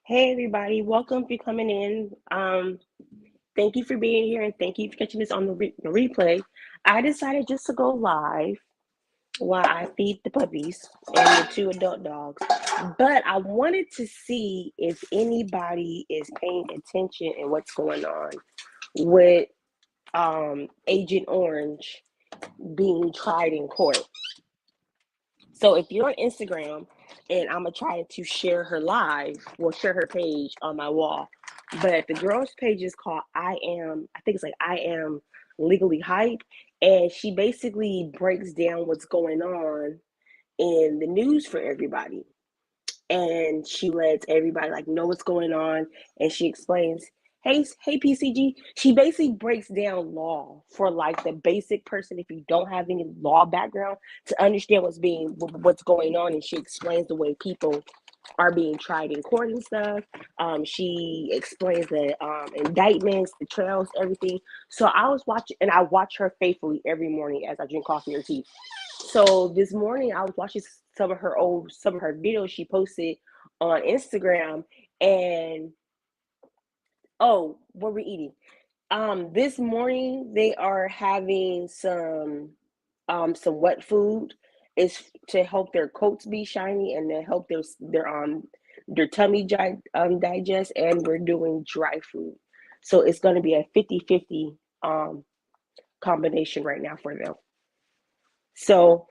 Hey everybody, welcome for coming in. Thank you for being here and thank you for catching this on the replay. I decided just to go live while I feed the puppies and the two adult dogs. But I wanted to see if anybody is paying attention and what's going on with Agent Orange being tried in court. So if you're on Instagram, and I'm gonna try to share her live, well, share her page on my wall. But the girl's page is called I think it's like I am legally hype, and she basically breaks down what's going on in the news for everybody, and she lets everybody like know what's going on, and she explains, hey PCG. She basically breaks down law for like the basic person if you don't have any law background to understand what's going on, and she explains the way people are being tried in court and stuff. She explains the indictments, the trials, everything. So I was watching, and I watch her faithfully every morning as I drink coffee or tea. So this morning I was watching some of her videos she posted on Instagram, and what we're eating. This morning they are having some wet food. Is to help their coats be shiny and to help their tummy digest, and we're doing dry food. So it's going to be a 50-50 combination right now for them. So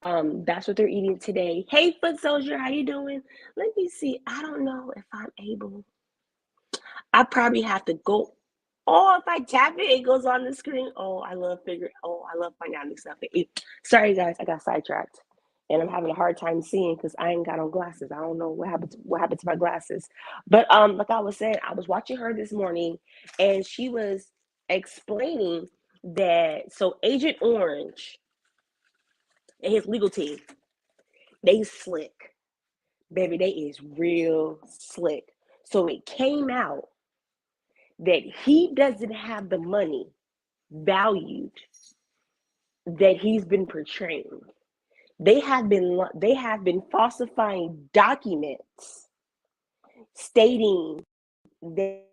that's what they're eating today. Hey, Foot Soldier, how you doing? Let me see. I don't know if I'm able. I probably have to go. Oh, if I tap it, it goes on the screen. I love finding out new stuff. Sorry, guys, I got sidetracked, and I'm having a hard time seeing because I ain't got on glasses. I don't know what happened to my glasses. But like I was saying, I was watching her this morning, and she was explaining that so Agent Orange and his legal team, they slick. Baby, they is real slick. So it came out that he doesn't have the money valued that he's been portraying. They have been falsifying documents stating that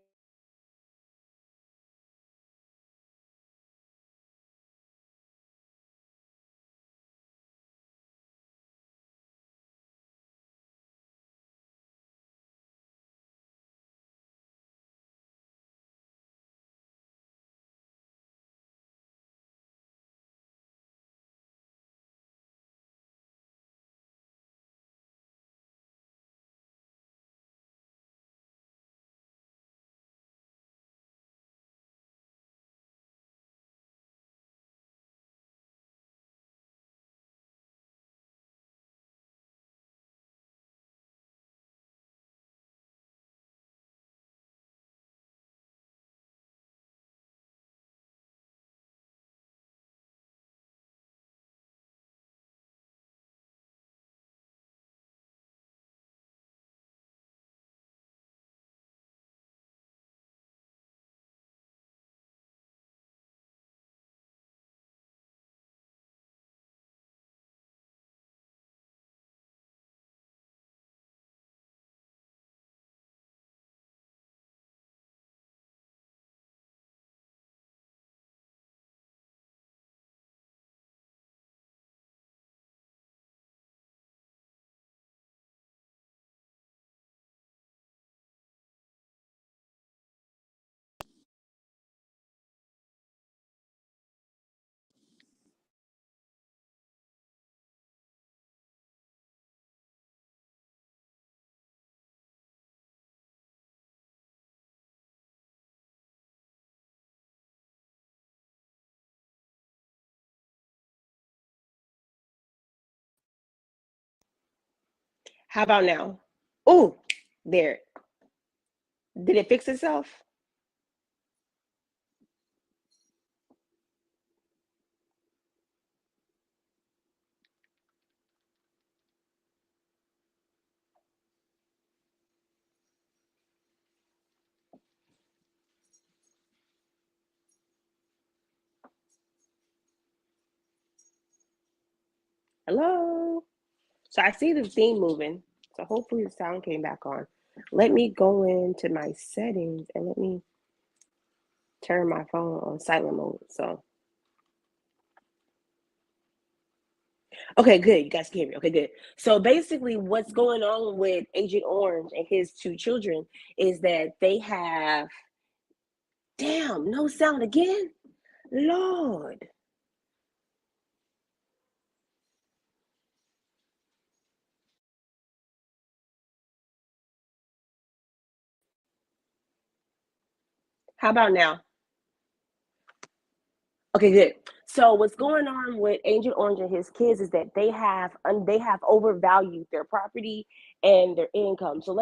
how about now? Oh, there. Did it fix itself? Hello? So I see the theme moving. So hopefully the sound came back on. Let me go into my settings and let me turn my phone on silent mode. So, okay, good. You guys can hear me. Okay, good. So basically, what's going on with Agent Orange and his two children is that they have, damn, no sound again? Lord. How about now? Okay, good. So what's going on with Agent Orange and his kids is that they have overvalued their property and their income. So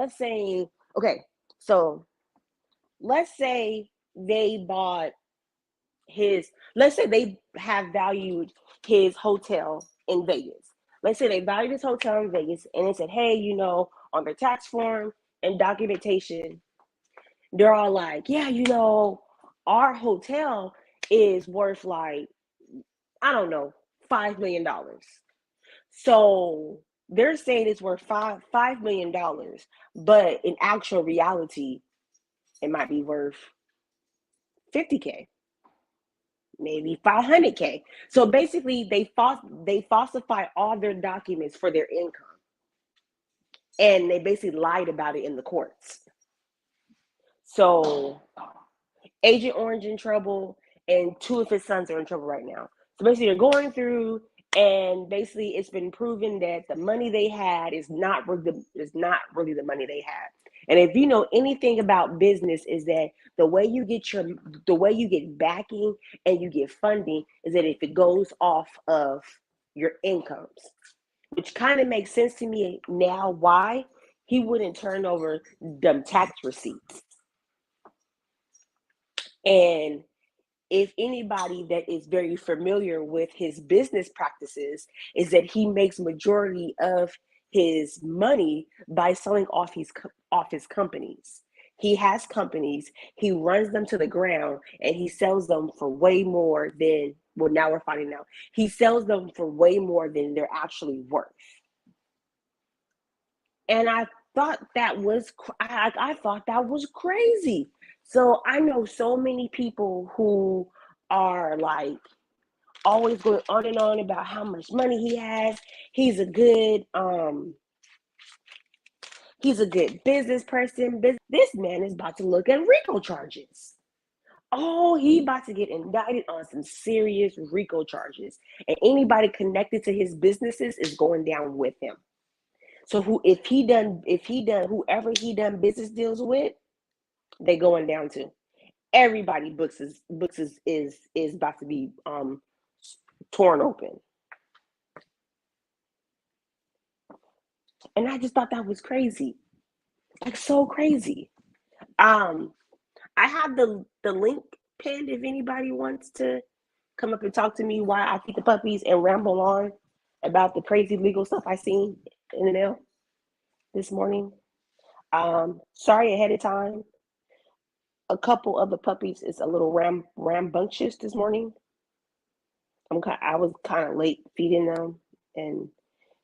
okay, so let's say they bought let's say they have valued his hotel in Vegas. Let's say they valued his hotel in Vegas and they said, hey, on their tax form and documentation, they're all like, yeah, our hotel is worth like, I don't know, $5 million. So they're saying it's worth $5 million, but in actual reality, it might be worth 50K, maybe 500K. So basically, they falsify all their documents for their income, and they basically lied about it in the courts. So Agent Orange in trouble, and two of his sons are in trouble right now. So basically, they're going through, and basically, it's been proven that the money they had is not really the money they had. And if you know anything about business, is that the way you get backing and you get funding is that if it goes off of your incomes, which kind of makes sense to me now why he wouldn't turn over them tax receipts. And if anybody that is very familiar with his business practices is that he makes majority of his money by selling off his companies. He has companies, he runs them to the ground, and he sells them for way more than, well, now we're finding out, he sells them for way more than they're actually worth. And I thought that was crazy. So I know so many people who are like always going on and on about how much money he has. He's a good um he's a good business person. This man is about to look at RICO charges. Oh, he about to get indicted on some serious RICO charges. And anybody connected to his businesses is going down with him. So if he done whoever he done business deals with, they going down too. Everybody books is about to be torn open. And I just thought that was crazy. Like so crazy. Um I have the link pinned if anybody wants to come up and talk to me why I feed the puppies and ramble on about the crazy legal stuff I seen in the mail this morning. Sorry ahead of time. A couple of the puppies is a little rambunctious this morning. I was kind of late feeding them, and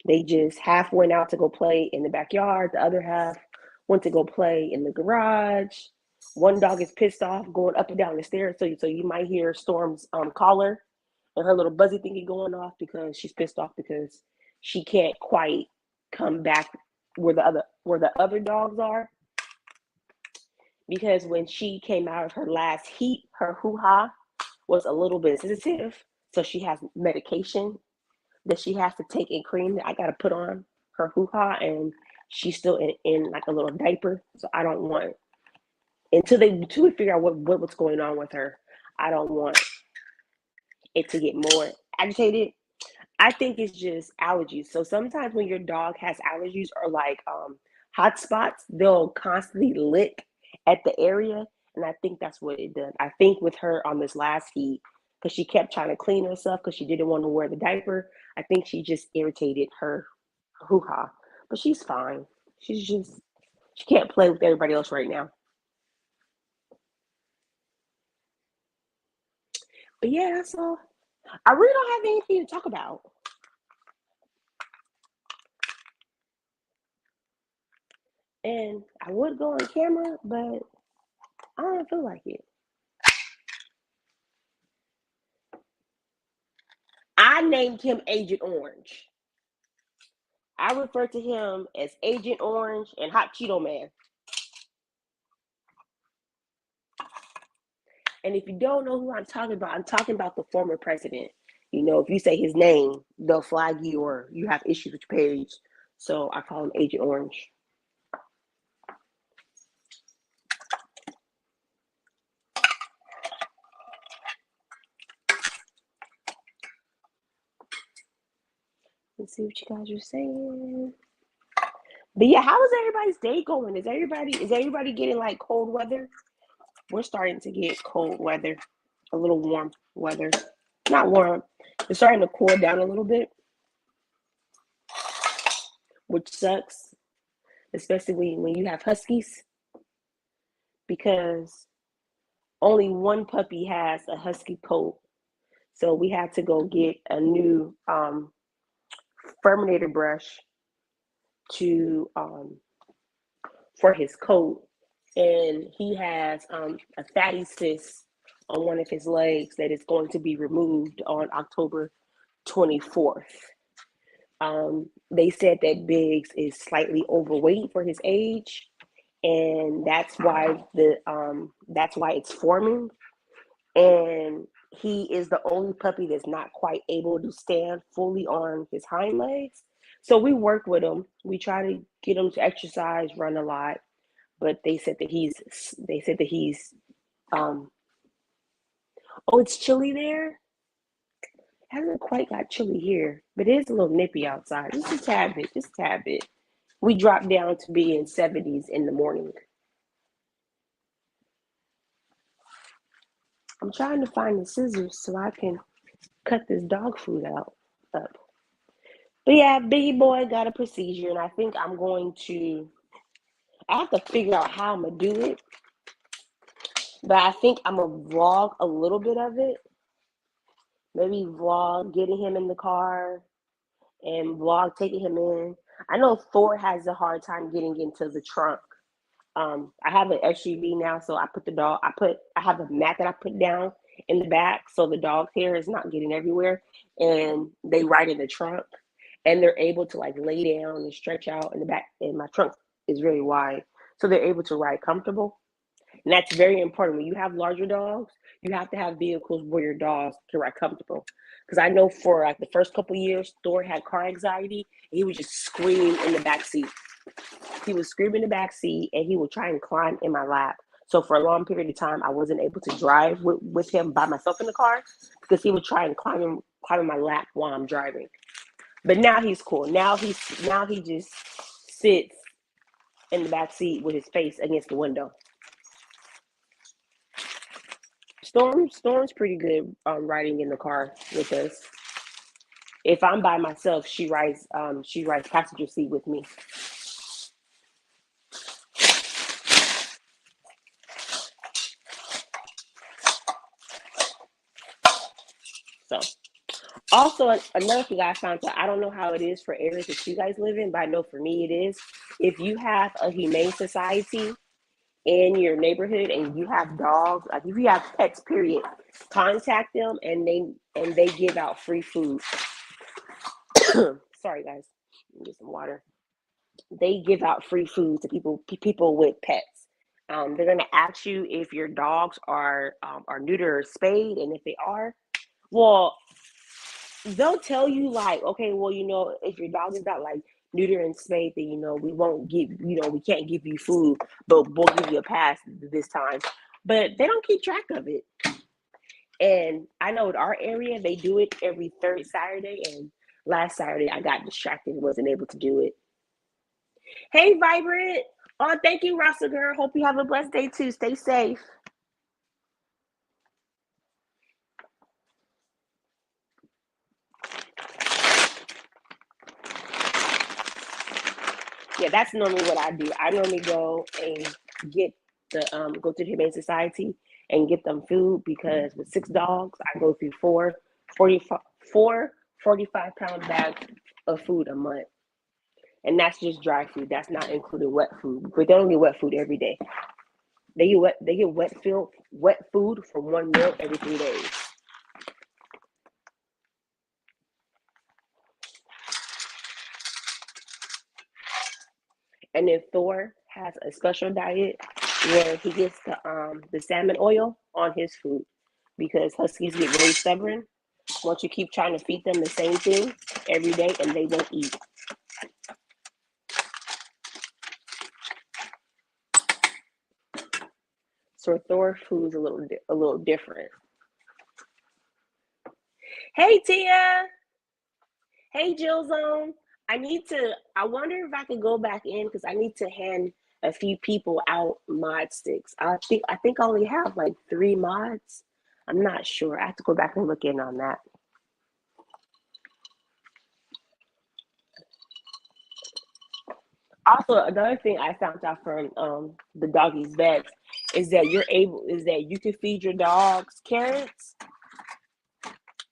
they just half went out to go play in the backyard. The other half went to go play in the garage. One dog is pissed off going up and down the stairs, so you might hear Storm's collar and her little buzzy thingy going off because she's pissed off because she can't quite come back where the other dogs are, because when she came out of her last heat, her hoo-ha was a little bit sensitive. So she has medication that she has to take and cream that I got to put on her hoo-ha, and she's still in like a little diaper. So I don't want, until we figure out what's going on with her, I don't want it to get more agitated. I think it's just allergies. So sometimes when your dog has allergies or like hot spots, they'll constantly lick at the area. And I think that's what it did. I think with her on this last heat, because she kept trying to clean herself because she didn't want to wear the diaper, I think she just irritated her hoo ha. But she's fine. She can't play with everybody else right now. But yeah, that's all. I really don't have anything to talk about. And I would go on camera, but I don't feel like it. I named him Agent Orange. I refer to him as Agent Orange and Hot Cheeto Man. And if you don't know who I'm talking about the former president. You know, if you say his name, they'll flag you or you have issues with your page. So I call him Agent Orange. Let's see what you guys are saying. But yeah, how is everybody's day going? Is everybody getting like cold weather? We're starting to get cold weather, a little warm weather. Not warm. It's starting to cool down a little bit, which sucks, especially when you have huskies, because only one puppy has a husky coat. So we had to go get a new Furminator brush to for his coat, and he has a fatty cyst on one of his legs that is going to be removed on October 24th. They said that Biggs is slightly overweight for his age, and that's why it's forming. And he is the only puppy that's not quite able to stand fully on his hind legs. So we work with him. We try to get him to exercise, run a lot, but they said that he's oh, it's chilly there. Hasn't quite got chilly here, but it is a little nippy outside. Just a tad bit, just a tad bit. We dropped down to be in 70s in the morning. I'm trying to find the scissors so I can cut this dog food up. But yeah, Biggie Boy got a procedure, and I think I have to figure out how I'm gonna do it. But I think I'm gonna vlog a little bit of it. Maybe vlog getting him in the car and vlog taking him in. I know Thor has a hard time getting into the trunk. I have an SUV now, so I have a mat that I put down in the back so the dog's hair is not getting everywhere, and they ride in the trunk, and they're able to like lay down and stretch out in the back, and my trunk is very wide, so they're able to ride comfortable. And that's very important. When you have larger dogs, you have to have vehicles where your dogs can ride comfortable. Because I know for like the first couple of years, Thor had car anxiety, and he would just scream in the back seat. He would scream in the back seat, and he would try and climb in my lap. So for a long period of time, I wasn't able to drive with him by myself in the car because he would try and climb in my lap while I'm driving. But now he's cool. Now he just sits in the back seat with his face against the window. Storm's pretty good riding in the car with us. If I'm by myself, she rides passenger seat with me. So also another thing I found out, I don't know how it is for areas that you guys live in, but I know for me it is. If you have a humane society in your neighborhood and you have dogs, like if you have pets, period, contact them and they give out free food. Sorry guys, get some water. They give out free food to people with pets. They're gonna ask you if your dogs are neuter or spayed, and if they are, well, they'll tell you like, okay, well, if your dog is not like neuter and spayed, then we can't give you food, but we'll give you a pass this time. But they don't keep track of it. And I know in our area they do it every third Saturday, and last Saturday I got distracted and wasn't able to do it. Hey, Vibrant. Oh, thank you, Rasa girl. Hope you have a blessed day too. Stay safe. Yeah, that's normally what I do. I normally go and go to the Humane Society and get them food because with 6 dogs, I go through four 45-pound bags of food a month. and that's just dry food. That's not including wet food. But they don't get wet food every day. They get wet food for one meal every 3 days. And then Thor has a special diet where he gets the salmon oil on his food because huskies get really stubborn. Once you keep trying to feed them the same thing every day, and they won't eat. So Thor food's a little different. Hey Tia, hey Jill Zone. I wonder if I could go back in because I need to hand a few people out mod sticks. I think I only have like 3 mods. I'm not sure. I have to go back and look in on that. Also, another thing I found out from the doggies vets is that you can feed your dogs carrots.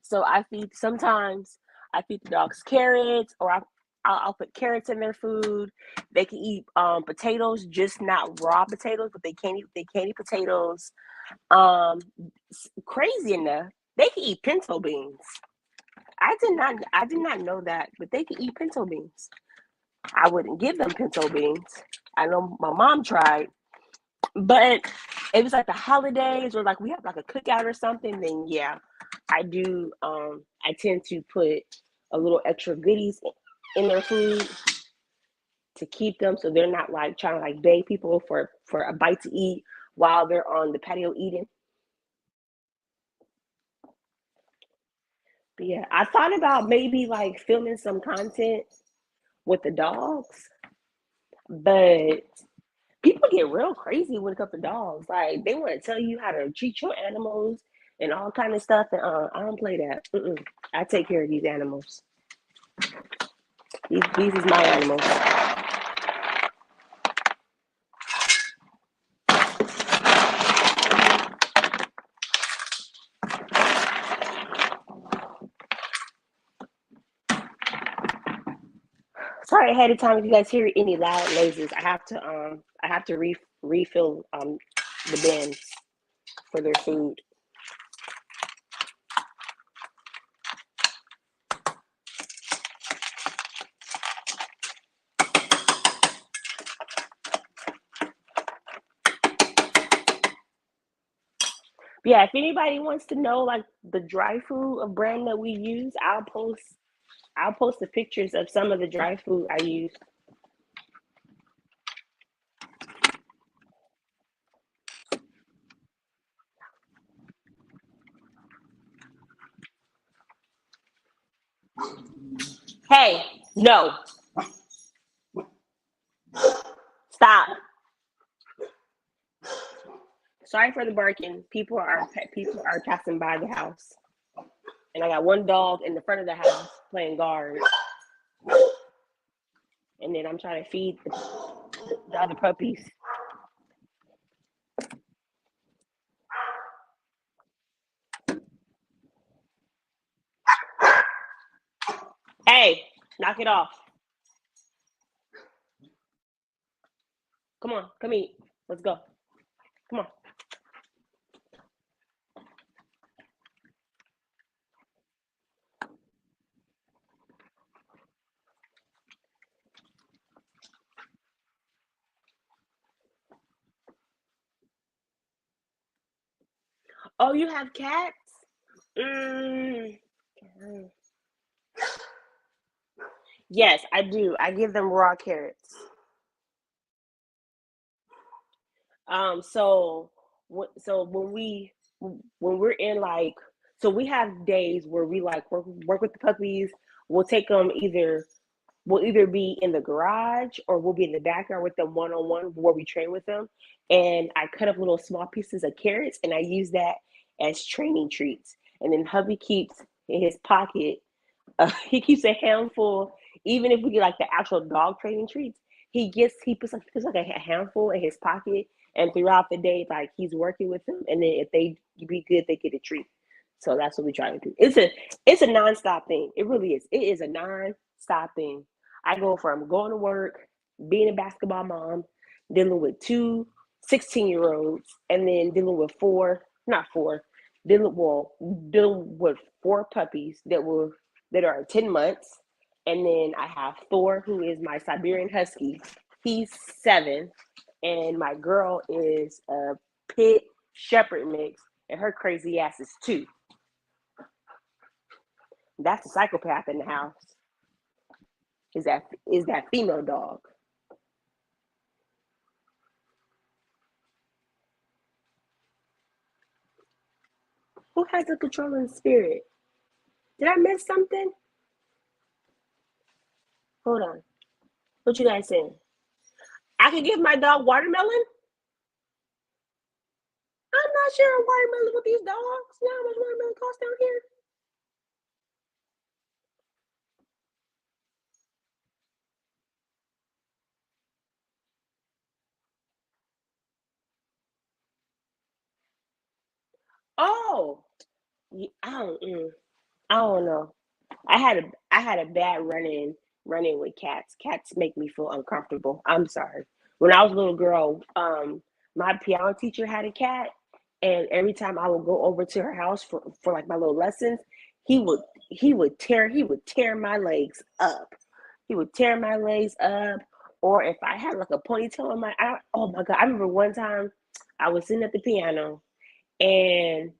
So I feed the dogs carrots, or I'll put carrots in their food. They can eat potatoes, just not raw potatoes, but they can't eat potatoes. Crazy enough, they can eat pinto beans. I did not know that, but they can eat pinto beans. I wouldn't give them pinto beans. I know my mom tried, but it was like the holidays or like we have like a cookout or something, then yeah, I do. I tend to put a little extra goodies in their food to keep them so they're not like trying to like beg people for a bite to eat while they're on the patio eating. But yeah, I thought about maybe like filming some content with the dogs, but people get real crazy when it comes to dogs. Like they want to tell you how to treat your animals and all kind of stuff. And I don't play that. Mm-mm. I take care of these animals. These is my animals. Sorry ahead of time if you guys hear any loud lasers. I have to refill the bins for their food. But yeah, if anybody wants to know like the dry food of brand that we use, I'll post the pictures of some of the dry food I use. Hey, no, stop. Sorry for the barking. People are passing by the house, and I got one dog in the front of the house playing guard, and then I'm trying to feed the other puppies. Hey, knock it off. Come on, come eat. Let's go. Come on. Oh, you have cats? Mm. Yes, I do. I give them raw carrots. So so when we're in like so we have days where we like work with the puppies. We'll take them we'll either be in the garage or we'll be in the backyard with them one on one where we train with them. And I cut up little small pieces of carrots and I use that as training treats. And then hubby keeps in his pocket, he keeps a handful, even if we get like the actual dog training treats, he puts like a handful in his pocket. And throughout the day, like he's working with them. And then if they be good, they get a treat. So that's what we try to do. It's a nonstop thing. It really is. It is a non-stop thing. I go from going to work, being a basketball mom, dealing with two 16-year-olds, and then dealing with not four, dealing with four puppies that are 10 months. And then I have Thor, who is my Siberian Husky. He's 7. And my girl is a pit shepherd mix, and her crazy ass is 2. That's a psychopath in the house. Is that female dog? Who has a controlling spirit? Did I miss something? Hold on. What you guys saying? I could give my dog watermelon? I'm not sharing watermelon with these dogs. You know how much watermelon costs down here? Oh, I don't know. I had a bad run in with cats. Cats make me feel uncomfortable. I'm sorry. When I was a little girl, my piano teacher had a cat, and every time I would go over to her house for like my little lessons, he would he would tear my legs up. He would tear my legs up, or if I had like a ponytail on oh my god! I remember one time I was sitting at the piano and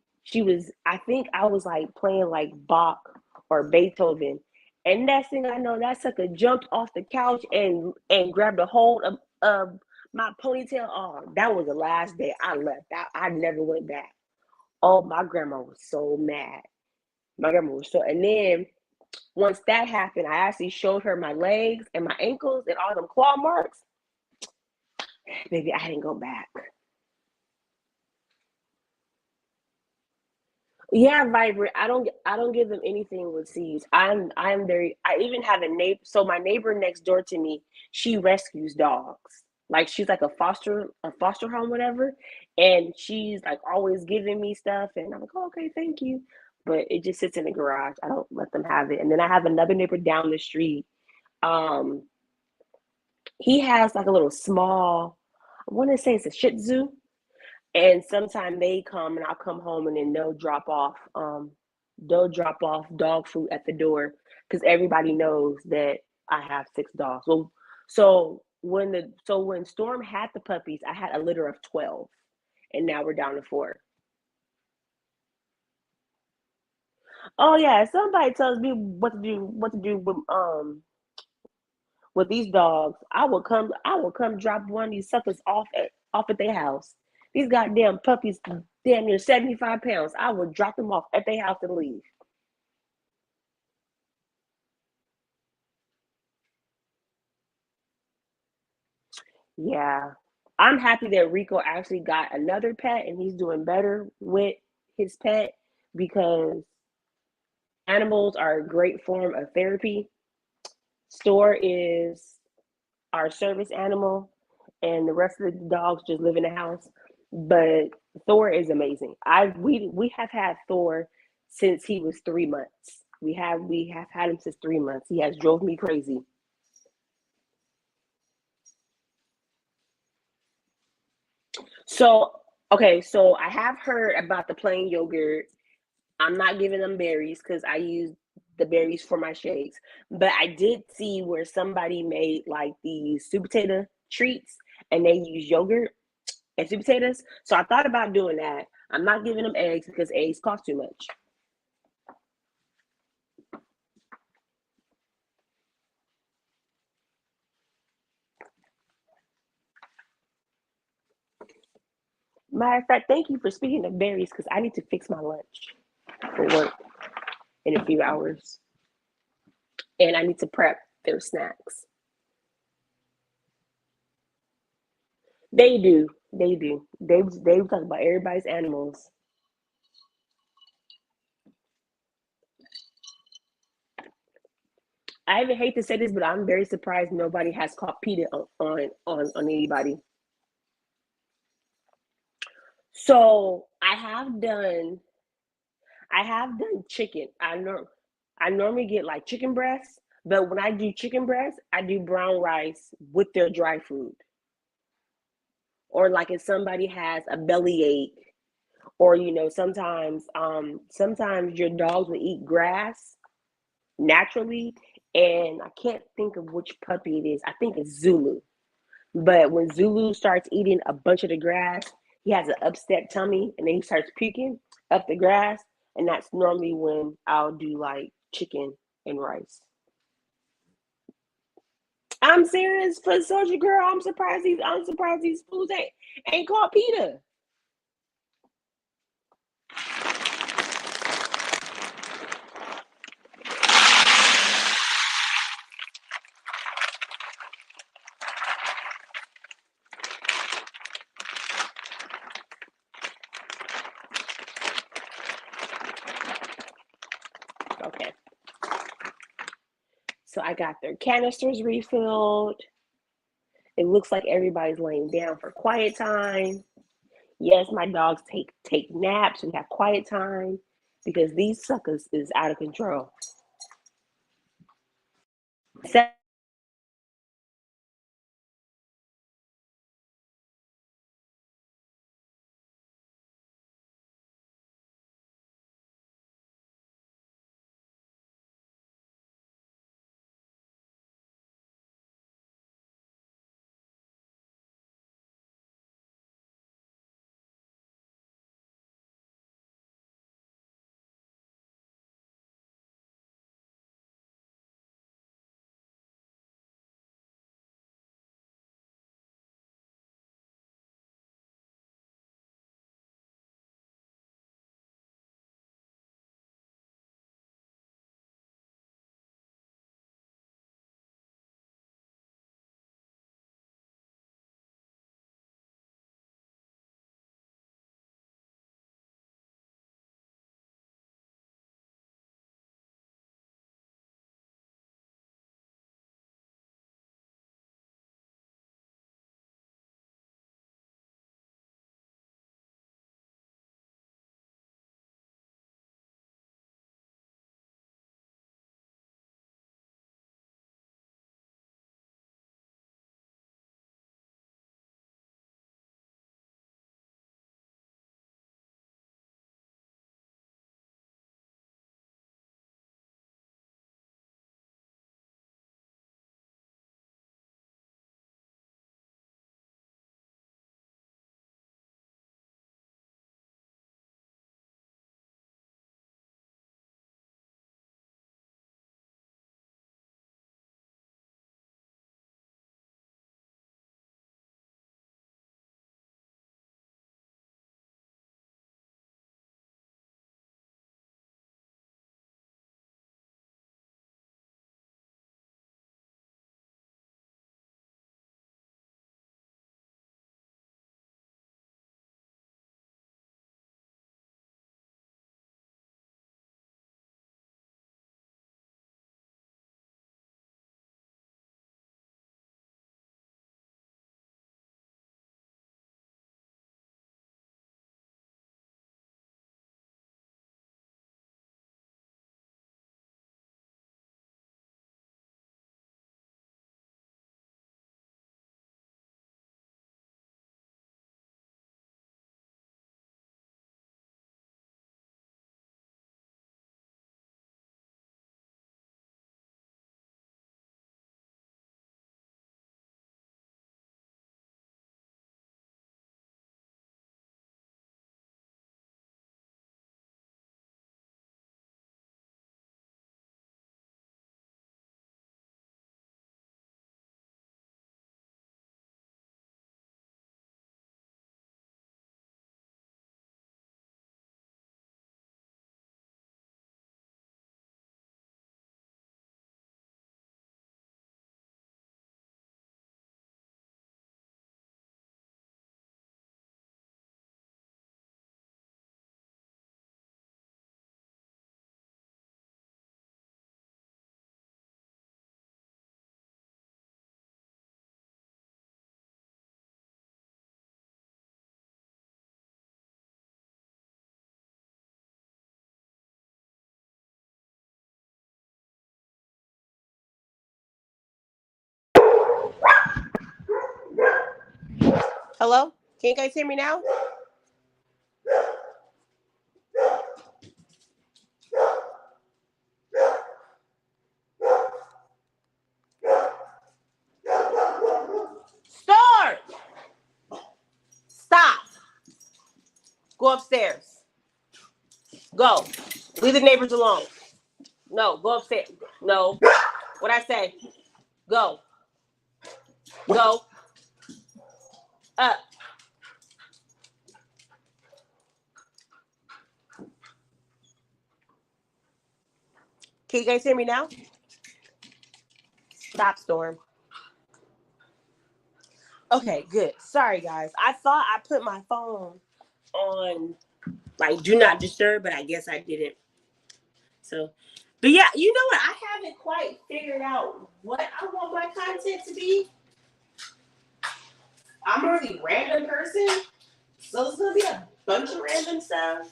I think I was like playing like Bach or Beethoven. And next thing I know, that sucker jumped off the couch and grabbed a hold of my ponytail. Oh, that was the last day I left. I never went back. Oh, my grandma was so mad. My grandma was so, and then once that happened, I actually showed her my legs and my ankles and all them claw marks. Baby, I didn't go back. Yeah, vibrant. I don't give them anything with seeds. I'm very I even have a neighbor, so my neighbor next door to me, she rescues dogs. Like she's like a foster home, whatever. And she's like always giving me stuff and I'm like, oh, okay, thank you. But it just sits in the garage. I don't let them have it. And then I have another neighbor down the street. Um, he has like a little small, I want to say it's a Shih Tzu, and sometimes they come and I'll come home and then they'll drop off dog food at the door because everybody knows that I have 6 dogs. So when Storm had the puppies, I had a litter of 12, and now we're down to 4. Oh yeah, if somebody tells me what to do with these dogs, I will come drop one of these suckers off at their house. These goddamn puppies damn near 75 pounds. I will drop them off at their house and leave. Yeah. I'm happy that Rico actually got another pet and he's doing better with his pet because animals are a great form of therapy. Store is our service animal, and the rest of the dogs just live in the house. But Thor is amazing. We have had Thor since he was 3 months. We have had him since 3 months. He has drove me crazy. So okay, so I have heard about the plain yogurt. I'm not giving them berries because I use the berries for my shakes. But I did see where somebody made like these sweet potato treats and they use yogurt and sweet potatoes. So I thought about doing that. I'm not giving them eggs because eggs cost too much. Matter of fact, thank you for speaking of berries because I need to fix my lunch for work in a few hours. And I need to prep their snacks. They do. They do. They talk about everybody's animals. I even hate to say this, but I'm very surprised nobody has caught PETA on anybody. So I have done chicken. I normally get like chicken breasts, But when I do chicken breast, I do brown rice with their dry food. Or like if somebody has a bellyache, or sometimes your dogs will eat grass naturally, and I can't think of which puppy it is. I think it's Zulu. But when Zulu starts eating a bunch of the grass, he has an upset tummy and then he starts puking up the grass. And that's normally when I'll do like chicken and rice. I'm serious for Soldier Girl. I'm surprised these foods ain't called pita. Okay. So I got their canisters refilled. It looks like everybody's laying down for quiet time. Yes, my dogs take naps. We have quiet time because these suckers is out of control. Hello? Can you guys hear me now? Start! Stop! Go upstairs. Go. Leave the neighbors alone. No, go upstairs. No. What I say? Go. Go. Up. Can you guys hear me now? Stop, Storm. Okay, good. Sorry, guys. I thought I put my phone on, like, do not disturb, but I guess I didn't. So, but yeah, you know what? I haven't quite figured out what I want my content to be. I'm a really random person, so it's gonna be a bunch of random stuff.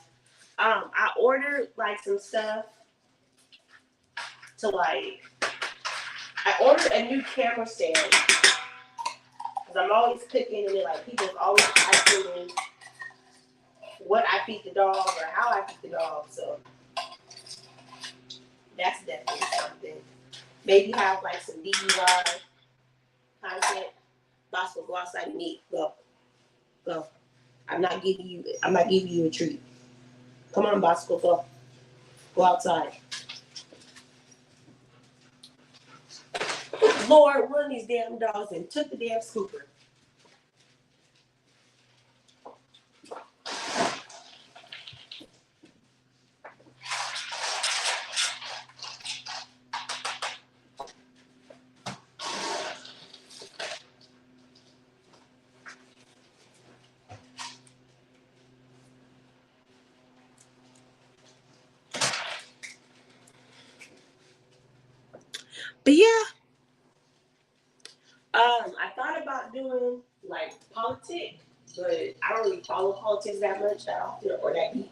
I ordered like some stuff to like. I ordered a new camera stand because I'm always cooking and like people's always asking me what I feed the dog or how I feed the dog. So that's definitely something. Maybe have like some DIY content. Bosco, go outside and eat. Go. Go. I'm not giving you a treat. Come on, Bosco, go. Go outside. Lord, one of these damn dogs and took the damn scooper. But yeah, I thought about doing like politics, but I don't really follow politics that much that often or that deep.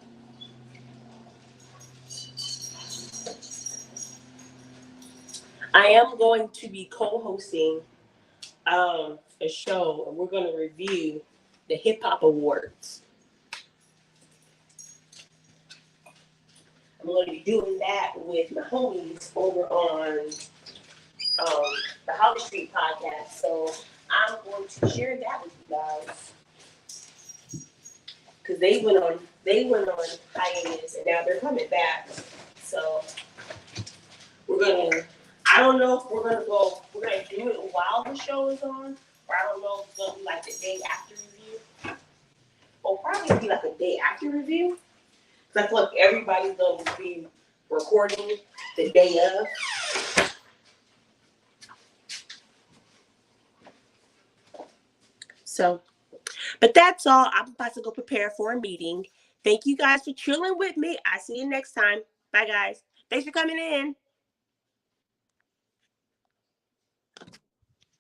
I am going to be co-hosting a show, and we're going to review the Hip Hop Awards. I'm going to be doing that with my homies over on the Holly Street podcast. So I'm going to share that with you guys because they went on hiatus and now they're coming back. So I don't know if we're gonna do it while the show is on, or I don't know if it's gonna be like the day after review. Or probably be like a day after review. Because I feel like everybody's gonna be recording the day of. So, but that's all. I'm about to go prepare for a meeting. Thank you guys for chilling with me. I see you next time. Bye, guys. Thanks for coming in.